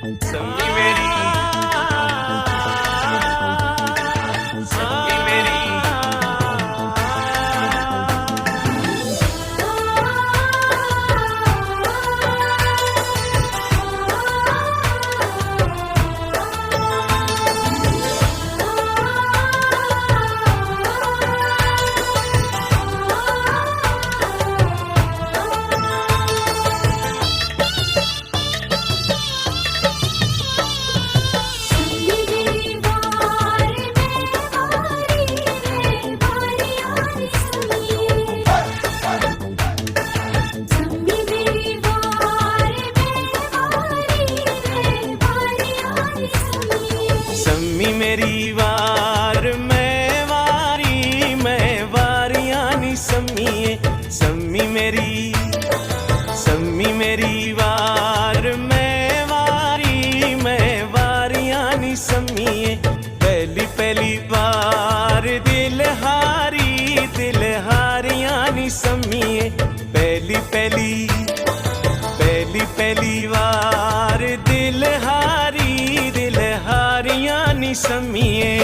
सम्मी मेरी, सम्मी मेरी। सम्मी मेरी वार मैं वारियां नी सम्मीए, सम्मी मेरी, सम्मी मेरी वार मैं वारियां नी सम्मीए। पहली पहली बार दिल हारियां नी सम्मीए। पहली पहली बार दिल हारियां नी सम्मीए।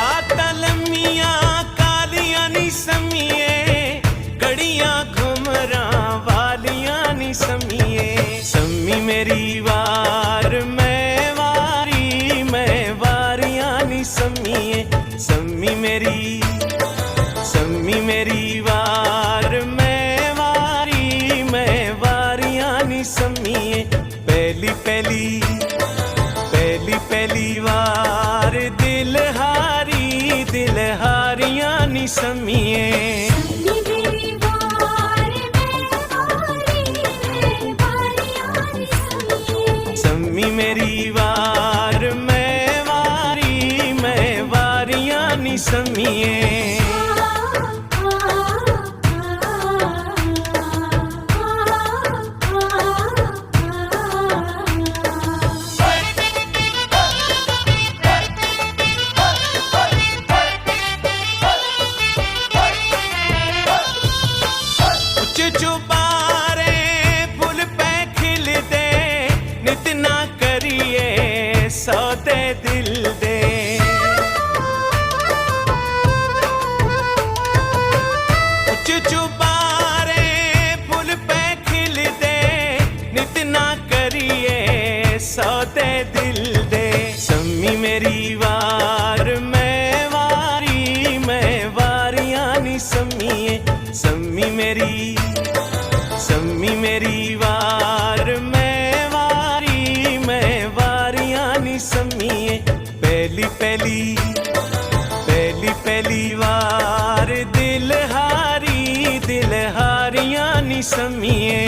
रात लम्मियां कालियां नी सम्मीए, घड़ियां घुमरां वालियां नी सम्मीए। सम्मी मेरी वार मैं वारियां नी सम्मीए। सम्मी मेरी, सम्मी मेरी वार मैं वारियां नी सम्मीए। पहली पहली वार दिल हारियां नी सम्मीए। सम्मी मेरी वार मैं वारियां नी सम्मीए। चुबारे फुल पे खिलदे, नित ना करिए सौदे दिल दे। चुबारे फुल पे खिलदे, नित ना करिए सौदे दिल दे। सम्मी मेरी वार मैं वारियां नी सम्मीए। सम्मी मेरी, सम्मी मेरी वार मैं वारियां नी सम्मीए। पहली पहली वार दिल हारियां नी सम्मीए।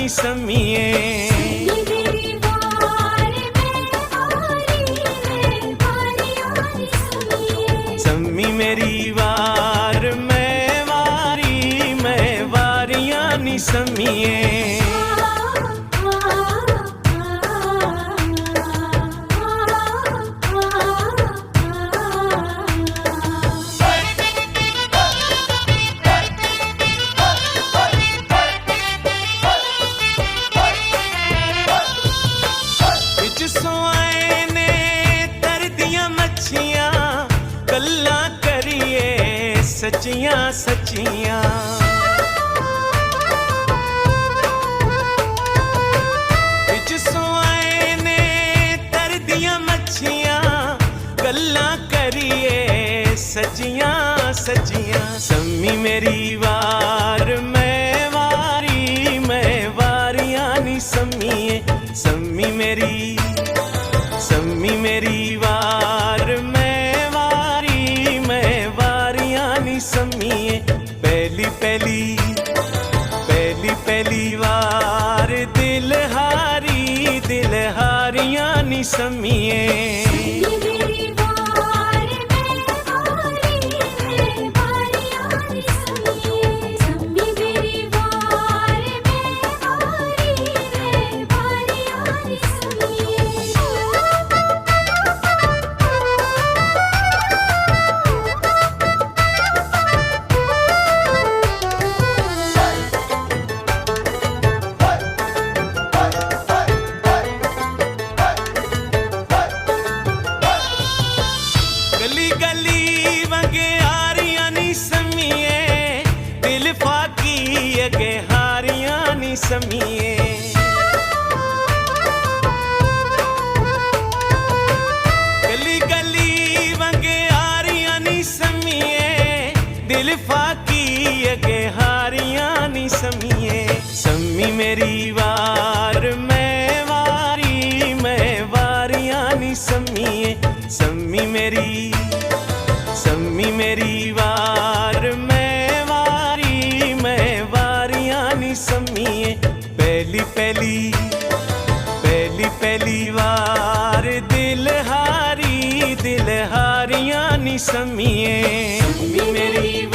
नी सम्मिए। सम्मी मेरी वार मैं वारियां नी सम्मिए। सोआए ने तर दियां मच्छियां गल्लां करिए सच्चियां सच्चियां। बिच सोआए ने तर दियां मच्छियां गल्लां करिए सच्चियां सच्चियां। सम्मी मेरी वार मैं वारियां नी सम्मिए। सम्मी मेरी वार मैं वारियां नी सम्मिए। पहली वार दिल हारियां नी सम्मिए। गली गली वगे हारियां नी सम्मिए। दिल फाकी अगे हारियां नी सम्मिए। गली गली वगे हारियां नी सम्मिए। दिल फाकी अगे हारियां नी सम्मिए। सम्मी मेरी वार मैं वारियां नी सम्मिए। सम्मी मेरी वार मैं वारियां नी सम्मिए। पहली वार दिल हारियां नी सम्मिए। सम्मी मेरी